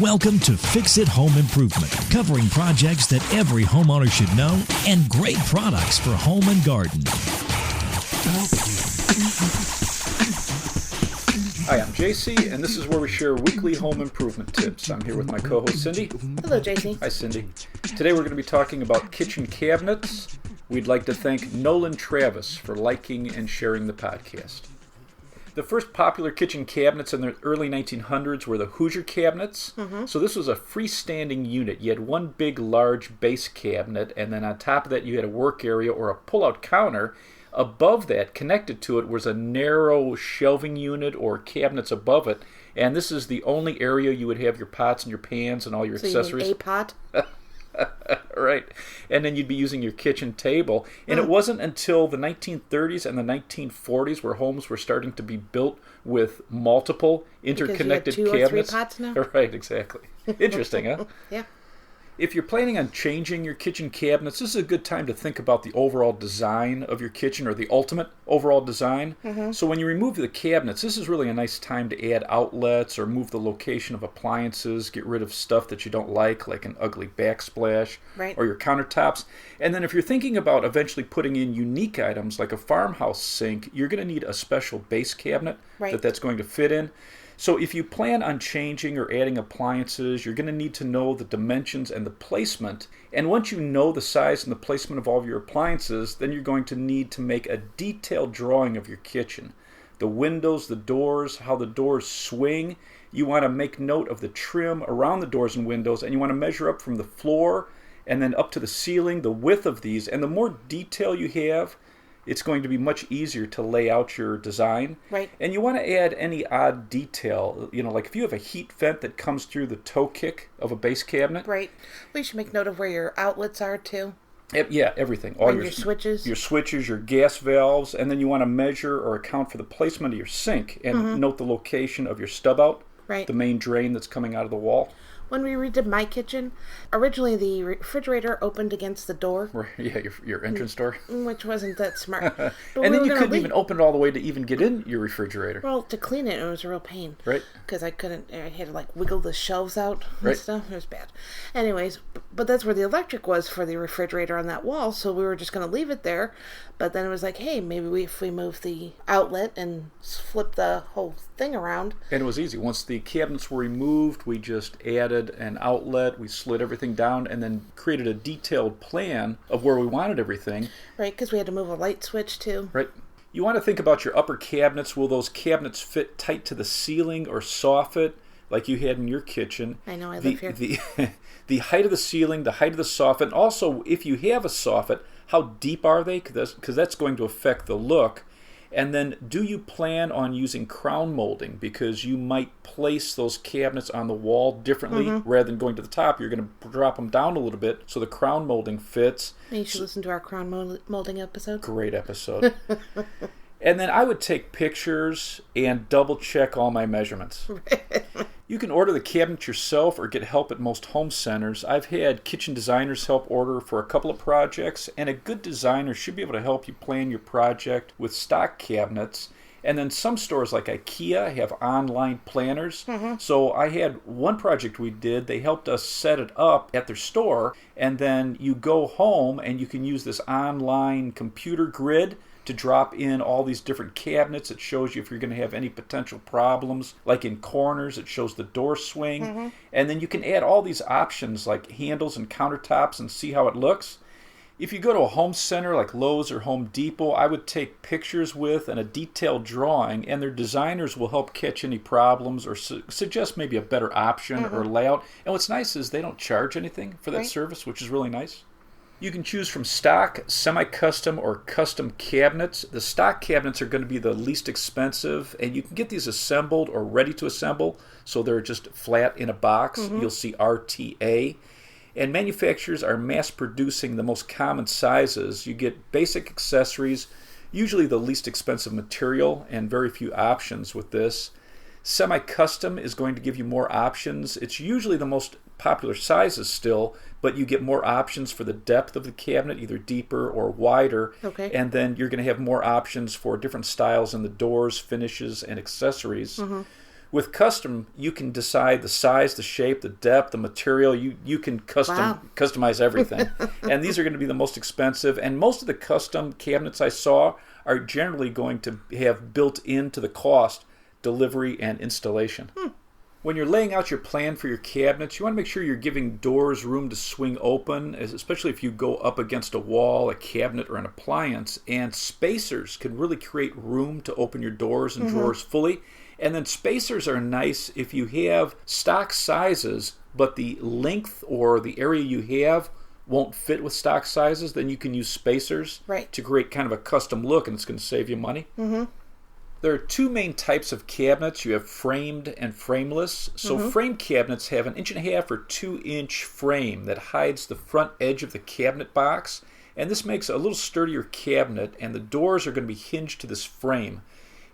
Welcome to Fix It Home Improvement, covering projects that every homeowner should know and great products for home and garden. Hi, I'm JC, and this is where we share weekly home improvement tips. I'm here with my co-host Cindy. Hello, JC. Hi, Cindy. Today we're going to be talking about kitchen cabinets. We'd like to thank Nolan Travis for liking and sharing the podcast. The first popular kitchen cabinets in the early 1900s were the Hoosier cabinets. So this was a freestanding unit. You had one big, large base cabinet, and then on top of that you had a work area or a pull-out counter. Above that, connected to it, was a narrow shelving unit or cabinets above it, and this is the only area you would have your pots and your pans and all your accessories. You mean a pot? Right. And then you'd be using your kitchen table. And it wasn't until the 1930s and the 1940s where homes were starting to be built with multiple interconnected because you had 2 cabinets. or 3 pots now? Right, exactly. Interesting, huh? Yeah. If you're planning on changing your kitchen cabinets, this is a good time to think about the overall design of your kitchen, or the ultimate overall design. So when you remove the cabinets, this is really a nice time to add outlets or move the location of appliances, get rid of stuff that you don't like an ugly backsplash, Right. or your countertops. And then if you're thinking about eventually putting in unique items like a farmhouse sink, you're going to need a special base cabinet Right. that's going to fit in. So if you plan on changing or adding appliances, you're going to need to know the dimensions and the placement. And once you know the size and the placement of all of your appliances, then you're going to need to make a detailed drawing of your kitchen. The windows, the doors, how the doors swing. You want to make note of the trim around the doors and windows, and you want to measure up from the floor and then up to the ceiling, the width of these. And the more detail you have, it's going to be much easier to lay out your design. Right. And you want to add any odd detail, like if you have a heat vent that comes through the toe kick of a base cabinet. Right. We should make note of where your outlets are, too. Yeah, everything. All And your switches. Your switches, your gas valves, and then you want to measure or account for the placement of your sink and note the location of your stub out, Right. the main drain that's coming out of the wall. When we redid my kitchen, originally the refrigerator opened against the door, Yeah, your entrance door. which wasn't that smart. But And then we you were couldn't gonna even open it all the way to even get in your refrigerator. Well, to clean it was a real pain. Right. Because I had to wiggle the shelves out and Right. stuff. It was bad. Anyways, but that's where the electric was for the refrigerator on that wall, so we were just going to leave it there. But then it was like, hey, maybe if we move the outlet and flip the whole thing around. And it was easy. Once the cabinets were removed, we just added an outlet, we slid everything down, and then created a detailed plan of where we wanted everything. Right, because we had to move a light switch too. Right. You want to think about your upper cabinets. Will those cabinets fit tight to the ceiling or soffit like you had in your kitchen? I know, I live here. The height of the ceiling, the height of the soffit, and also if you have a soffit, how deep are they? Because that's going to affect the look. And then, do you plan on using crown molding? Because you might place those cabinets on the wall differently rather than going to the top. You're going to drop them down a little bit so the crown molding fits. You should listen to our crown molding episode. Great episode. And then I would take pictures and double check all my measurements. You can order the cabinet yourself or get help at most home centers. I've had kitchen designers help order for a couple of projects, and a good designer should be able to help you plan your project with stock cabinets. And then some stores like IKEA have online planners. So I had one project we did, they helped us set it up at their store, and then you go home and you can use this online computer grid to drop in all these different cabinets. It shows you if you're going to have any potential problems, like in corners, it shows the door swing. And then you can add all these options like handles and countertops and see how it looks. If you go to a home center like Lowe's or Home Depot, I would take pictures with and a detailed drawing, and their designers will help catch any problems or suggest maybe a better option or layout. And what's nice is they don't charge anything for that service, which is really nice. You can choose from stock, semi-custom, or custom cabinets. The stock cabinets are going to be the least expensive, and you can get these assembled or ready to assemble, so they're just flat in a box. You'll see RTA. And manufacturers are mass-producing the most common sizes. You get basic accessories, usually the least expensive material, and very few options with this. Semi-custom is going to give you more options. It's usually the most popular sizes still, but you get more options for the depth of the cabinet, either deeper or wider. Okay. And then you're going to have more options for different styles in the doors, finishes, and accessories. With custom, you can decide the size, the shape, the depth, the material. You can customize everything. And these are going to be the most expensive. And most of the custom cabinets I saw are generally going to have built into the cost delivery and installation. When you're laying out your plan for your cabinets, you want to make sure you're giving doors room to swing open, especially if you go up against a wall, a cabinet, or an appliance. And spacers can really create room to open your doors and drawers fully. And then spacers are nice if you have stock sizes, but the length or the area you have won't fit with stock sizes. Then you can use spacers to create kind of a custom look, and it's going to save you money. There are two main types of cabinets. You have framed and frameless. So framed cabinets have an 1.5 or 2 inch frame that hides the front edge of the cabinet box. And this makes a little sturdier cabinet, and the doors are going to be hinged to this frame.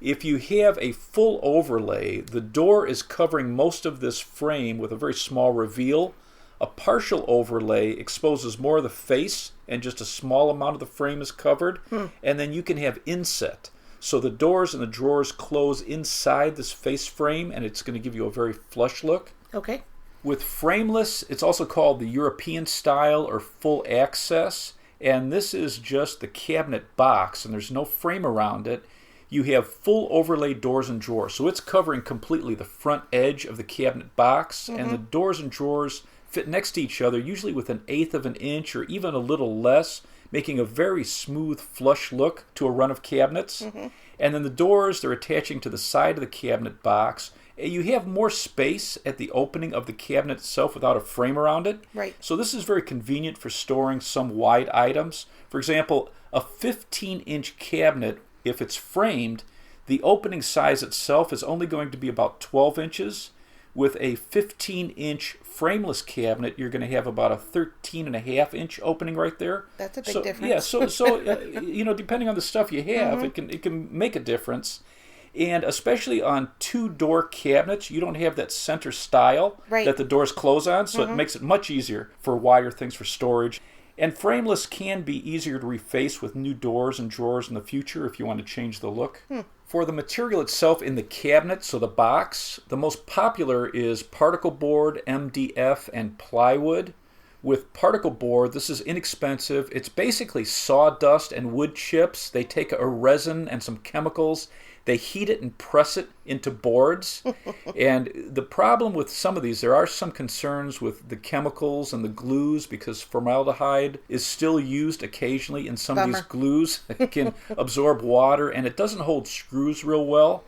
If you have a full overlay, the door is covering most of this frame with a very small reveal. A partial overlay exposes more of the face, and just a small amount of the frame is covered. And then you can have inset. So the doors and the drawers close inside this face frame, and it's going to give you a very flush look. Okay. With frameless, it's also called the European style or full access, and this is just the cabinet box, and there's no frame around it. You have full overlay doors and drawers, so it's covering completely the front edge of the cabinet box, and the doors and drawers fit next to each other, usually with 1/8 of an inch or even a little less, making a very smooth, flush look to a run of cabinets. And then the doors, they're attaching to the side of the cabinet box. You have more space at the opening of the cabinet itself without a frame around it. So this is very convenient for storing some wide items. For example, a 15-inch cabinet, if it's framed, the opening size itself is only going to be about 12 inches. With a 15-inch frameless cabinet, you're going to have about a 13.5-inch opening right there. That's a big difference. Yeah, so depending on the stuff you have, it can make a difference. And especially on 2-door cabinets, you don't have that center style that the doors close on, so it makes it much easier for wider things for storage. And frameless can be easier to reface with new doors and drawers in the future if you want to change the look. For the material itself in the cabinet, so the box, the most popular is particle board, MDF, and plywood. With particle board, this is inexpensive. It's basically sawdust and wood chips. They take a resin and some chemicals. They heat it and press it into boards. And the problem with some of these, there are some concerns with the chemicals and the glues because formaldehyde is still used occasionally in some of these glues. It can absorb water and it doesn't hold screws real well.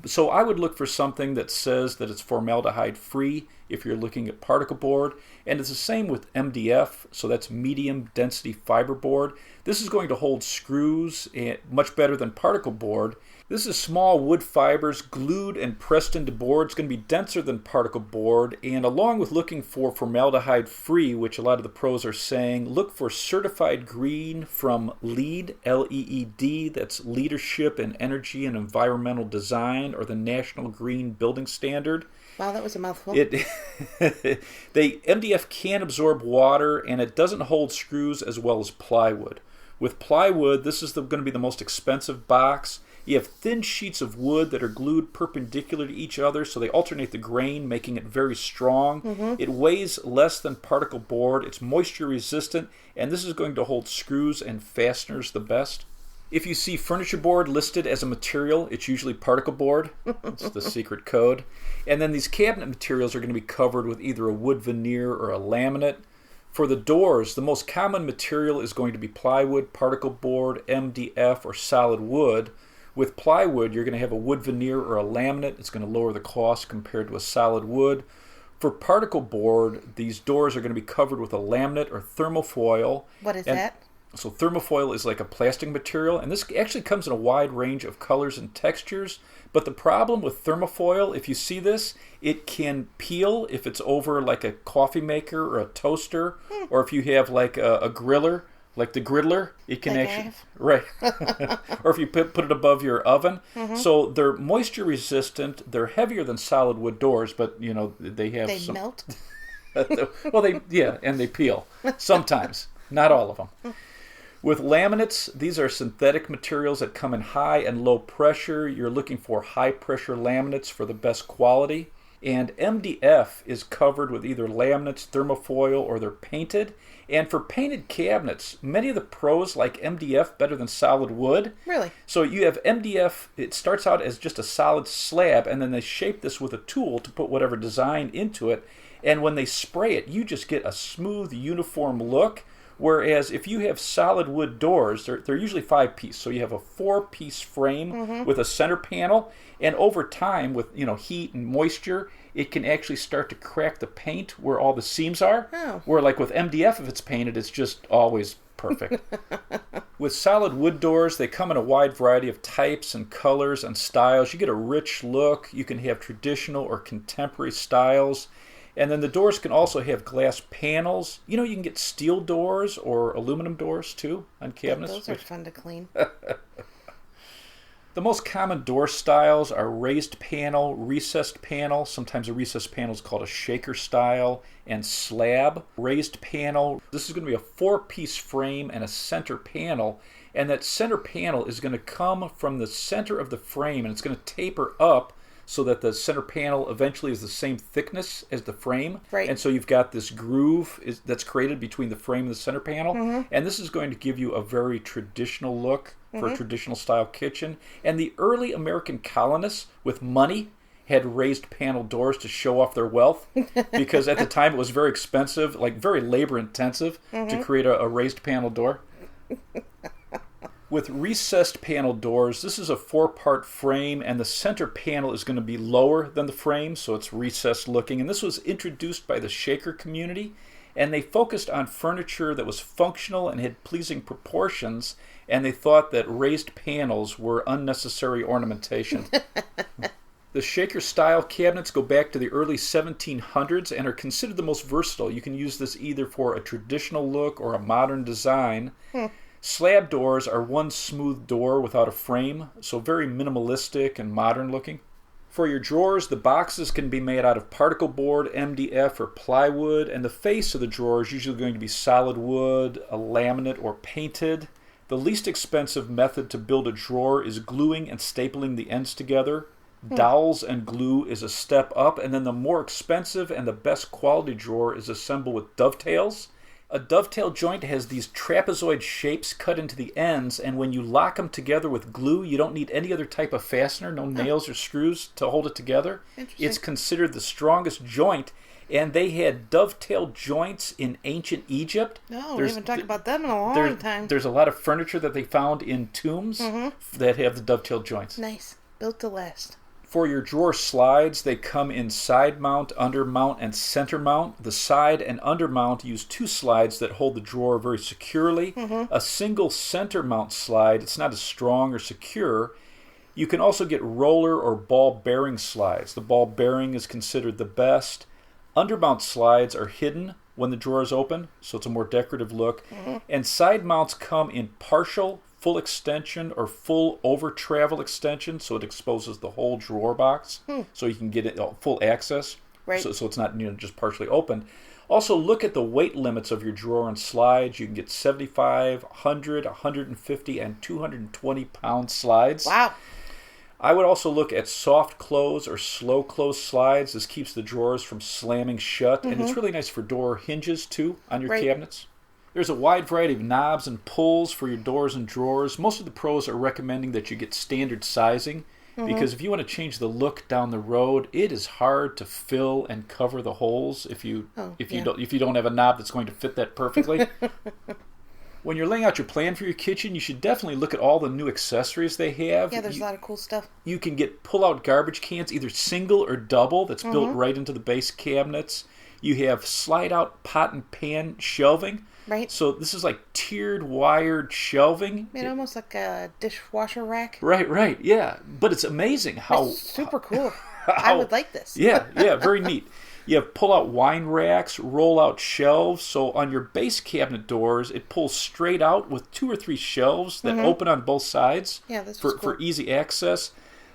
So I would look for something that says that it's formaldehyde free if you're looking at particle board. And it's the same with MDF, so that's medium density fiberboard. This is going to hold screws much better than particle board. This is small wood fibers glued and pressed into board. It's going to be denser than particle board. And along with looking for formaldehyde free, which a lot of the pros are saying, look for certified green from LEED, L-E-E-D. That's Leadership in Energy and Environmental Design, or the National Green Building Standard. Wow, that was a mouthful. MDF can absorb water, and it doesn't hold screws as well as plywood. With plywood, this is going to be the most expensive box. You have thin sheets of wood that are glued perpendicular to each other, so they alternate the grain, making it very strong. It weighs less than particle board. It's moisture resistant, and this is going to hold screws and fasteners the best. If you see furniture board listed as a material, it's usually particle board. It's the secret code. And then these cabinet materials are going to be covered with either a wood veneer or a laminate. For the doors, the most common material is going to be plywood, particle board, MDF, or solid wood. With plywood, you're going to have a wood veneer or a laminate. It's going to lower the cost compared to a solid wood. For particle board, these doors are going to be covered with a laminate or thermofoil. What is that? So thermofoil is like a plastic material, and this actually comes in a wide range of colors and textures. But the problem with thermofoil, if you see this, it can peel if it's over like a coffee maker or a toaster, or if you have like a griller, like the griddler, it can right. Or if you put it above your oven. So they're moisture resistant. They're heavier than solid wood doors, but they have some melt. Well, and they peel sometimes, not all of them. With laminates, these are synthetic materials that come in high and low pressure. You're looking for high pressure laminates for the best quality. And MDF is covered with either laminates, thermofoil, or they're painted. And for painted cabinets, many of the pros like MDF better than solid wood. Really? So you have MDF, it starts out as just a solid slab, and then they shape this with a tool to put whatever design into it. And when they spray it, you just get a smooth, uniform look. Whereas if you have solid wood doors, they're usually 5-piece. So you have a 4-piece frame with a center panel, and over time with heat and moisture, it can actually start to crack the paint where all the seams are. Oh. Where like with MDF, if it's painted, it's just always perfect. With solid wood doors, they come in a wide variety of types and colors and styles. You get a rich look. You can have traditional or contemporary styles. And then the doors can also have glass panels. You can get steel doors or aluminum doors too on cabinets. Those are fun to clean. The most common door styles are raised panel, recessed panel. Sometimes a recessed panel is called a shaker style, and slab. Raised panel, this is going to be a 4-piece frame and a center panel. And that center panel is going to come from the center of the frame, and it's going to taper up so that the center panel eventually is the same thickness as the frame. Right. And so you've got this groove that's created between the frame and the center panel. And this is going to give you a very traditional look for a traditional style kitchen. And the early American colonists with money had raised panel doors to show off their wealth because at the time it was very expensive, like very labor intensive to create a raised panel door. With recessed panel doors, this is a 4-part frame, and the center panel is going to be lower than the frame, so it's recessed looking. And this was introduced by the shaker community, and they focused on furniture that was functional and had pleasing proportions, and they thought that raised panels were unnecessary ornamentation. The shaker-style cabinets go back to the early 1700s and are considered the most versatile. You can use this either for a traditional look or a modern design. Slab doors are one smooth door without a frame, so very minimalistic and modern looking. For your drawers, the boxes can be made out of particle board, MDF, or plywood, and the face of the drawer is usually going to be solid wood, a laminate, or painted. The least expensive method to build a drawer is gluing and stapling the ends together. Dowels and glue is a step up, and then the more expensive and the best quality drawer is assembled with dovetails. A dovetail joint has these trapezoid shapes cut into the ends, and when you lock them together with glue, you don't need any other type of fastener, no nails or screws to hold it together. It's considered the strongest joint, and they had dovetail joints in ancient Egypt. No, we haven't talked about them in a long time. There's a lot of furniture that they found in tombs that have the dovetail joints. Nice. Built to last. For your drawer slides, they come in side mount, under mount, and center mount. The side and under mount use 2 slides that hold the drawer very securely. A single center mount slide, it's not as strong or secure. You can also get roller or ball bearing slides. The ball bearing is considered the best. Undermount slides are hidden when the drawer is open, so it's a more decorative look. And side mounts come in partial, full extension, or full over travel extension, so it exposes the whole drawer box, so you can get it full access, right. so it's not just partially open. Also, look at the weight limits of your drawer and slides. You can get 75, 100, 150, and 220 pound slides. Wow. I would also look at soft close or slow close slides. This keeps the drawers from slamming shut, and it's really nice for door hinges too on your cabinets. There's a wide variety of knobs and pulls for your doors and drawers. Most of the pros are recommending that you get standard sizing because if you want to change the look down the road, it is hard to fill and cover the holes if you don't have a knob that's going to fit that perfectly. When you're laying out your plan for your kitchen, you should definitely look at all the new accessories they have. Yeah, there's a lot of cool stuff. You can get pull-out garbage cans, either single or double, that's built right into the base cabinets. You have slide-out pot and pan shelving. Right. So this is like tiered, wired shelving. Made almost like a dishwasher rack. Right, yeah. But it's amazing how... It's super cool. I would like this. Yeah, very neat. You have pull-out wine racks, roll-out shelves. So on your base cabinet doors, it pulls straight out with 2 or 3 shelves that open on both sides for easy access.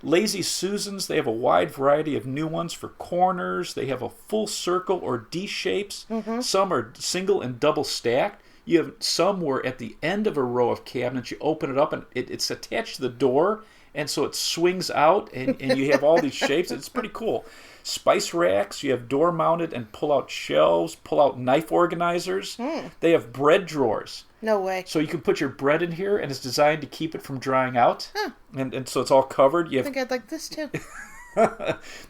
Lazy Susans, they have a wide variety of new ones for corners. They have a full circle or D shapes. Some are single and double stacked. You have some where at the end of a row of cabinets, you open it up and it's attached to the door, and so it swings out, and you have all these shapes. It's pretty cool. Spice racks, you have door-mounted and pull-out shelves, pull-out knife organizers. They have bread drawers. No way. So you can put your bread in here, and it's designed to keep it from drying out. And so it's all covered. I think I'd like this too.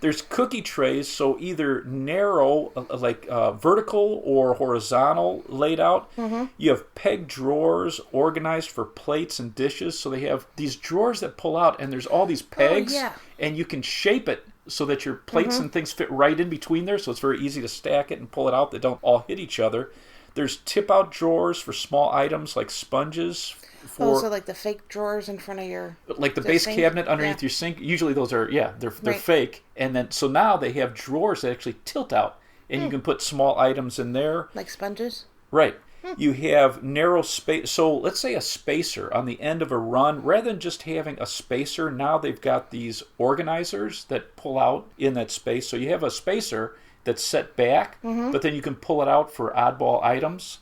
There's cookie trays, so either narrow, like vertical or horizontal laid out. You have peg drawers organized for plates and dishes. So they have these drawers that pull out, and there's all these pegs, and you can shape it so that your plates and things fit right in between there. So it's very easy to stack it and pull it out. They don't all hit each other. There's tip-out drawers for small items like sponges. So like the fake drawers in front of your... Like the base cabinet underneath your sink. Usually those are, they're fake. And then, so now they have drawers that actually tilt out. And you can put small items in there. Like sponges? Right. You have narrow space. So let's say a spacer on the end of a run. Rather than just having a spacer, now they've got these organizers that pull out in that space. So you have a spacer that's set back, but then you can pull it out for oddball items.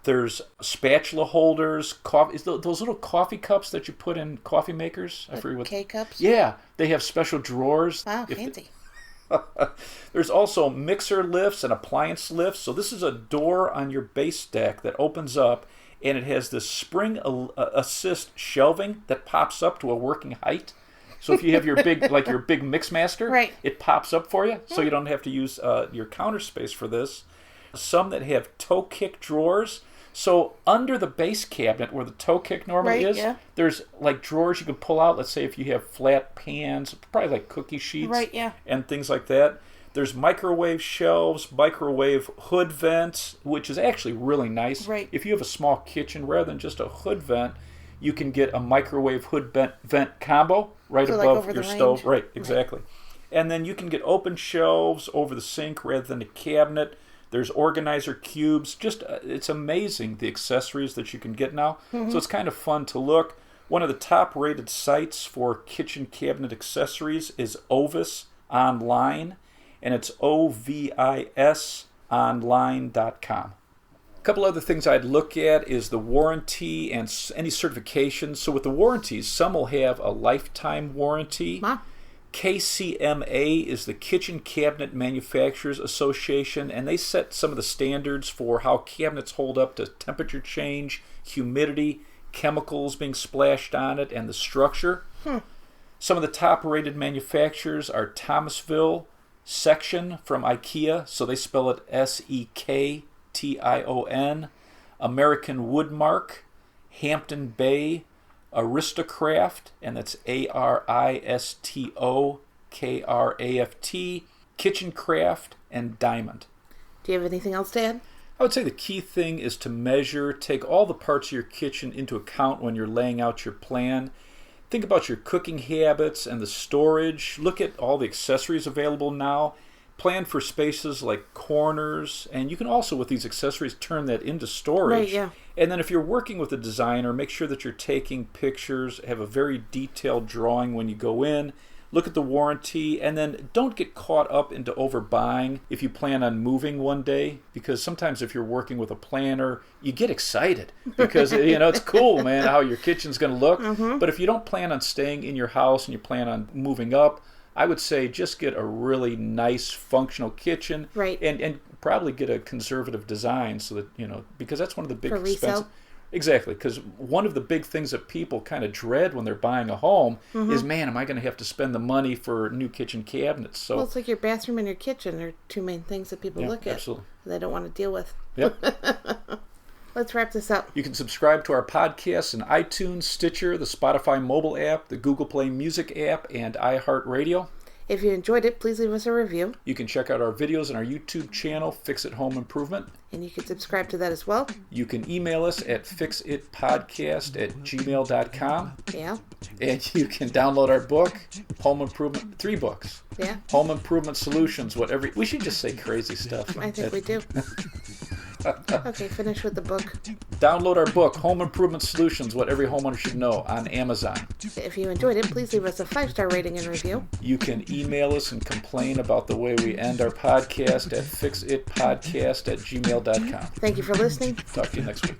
There's spatula holders, those little coffee cups that you put in coffee makers. I forget what. K-cups? Yeah, they have special drawers. Wow, fancy. There's also mixer lifts and appliance lifts. So this is a door on your base deck that opens up, and it has this spring assist shelving that pops up to a working height. So if you have your big mix master, it pops up for you, so you don't have to use your counter space for this. Some that have toe kick drawers. So under the base cabinet where the toe kick normally is, there's like drawers you can pull out. Let's say if you have flat pans, probably like cookie sheets and things like that. There's microwave shelves, microwave hood vents, which is actually really nice. If you have a small kitchen, rather than just a hood vent, you can get a microwave hood vent combo right above your stove. Right, exactly. And then you can get open shelves over the sink rather than a cabinet. There's organizer cubes. Just it's amazing the accessories that you can get now. So it's kind of fun to look. One of the top-rated sites for kitchen cabinet accessories is Ovis Online, and it's OVIS online.com. A couple other things I'd look at is the warranty and any certifications. So with the warranties, some will have a lifetime warranty. KCMA is the Kitchen Cabinet Manufacturers Association, and they set some of the standards for how cabinets hold up to temperature change, humidity, chemicals being splashed on it, and the structure. Some of the top-rated manufacturers are Thomasville, Section from IKEA, so they spell it SEKTION, American Woodmark, Hampton Bay, Aristocraft, and that's ARISTOKRAFT, KitchenCraft, and Diamond. Do you have anything else to add? I would say the key thing is to measure, take all the parts of your kitchen into account when you're laying out your plan. Think about your cooking habits and the storage. Look at all the accessories available now. Plan for spaces like corners, and you can also, with these accessories, turn that into storage. And then if you're working with a designer, make sure that you're taking pictures, have a very detailed drawing when you go in. Look at the warranty, and then don't get caught up into overbuying if you plan on moving one day, because sometimes if you're working with a planner, you get excited because it's cool, man, how your kitchen's going to look. But if you don't plan on staying in your house and you plan on moving up, I would say just get a really nice functional kitchen, and probably get a conservative design so that because that's one of the big expenses. Exactly, because one of the big things that people kind of dread when they're buying a home is, man, am I going to have to spend the money for new kitchen cabinets? So it's like your bathroom and your kitchen are two main things that people look at. Absolutely. And they don't want to deal with. Yep. Let's wrap this up. You can subscribe to our podcasts in iTunes, Stitcher, the Spotify mobile app, the Google Play Music app, and iHeartRadio. If you enjoyed it, please leave us a review. You can check out our videos on our YouTube channel, Fix It Home Improvement. And you can subscribe to that as well. You can email us at fixitpodcast@gmail.com. Yeah. And you can download our book, Home Improvement, 3 books. Yeah. Home Improvement Solutions, whatever. We should just say crazy stuff. I think we do. Okay, finish with the book. Download our book, Home Improvement Solutions, What Every Homeowner Should Know, on Amazon. If you enjoyed it, please leave us a 5-star rating and review. You can email us and complain about the way we end our podcast at fixitpodcast@gmail.com. Thank you for listening. Talk to you next week.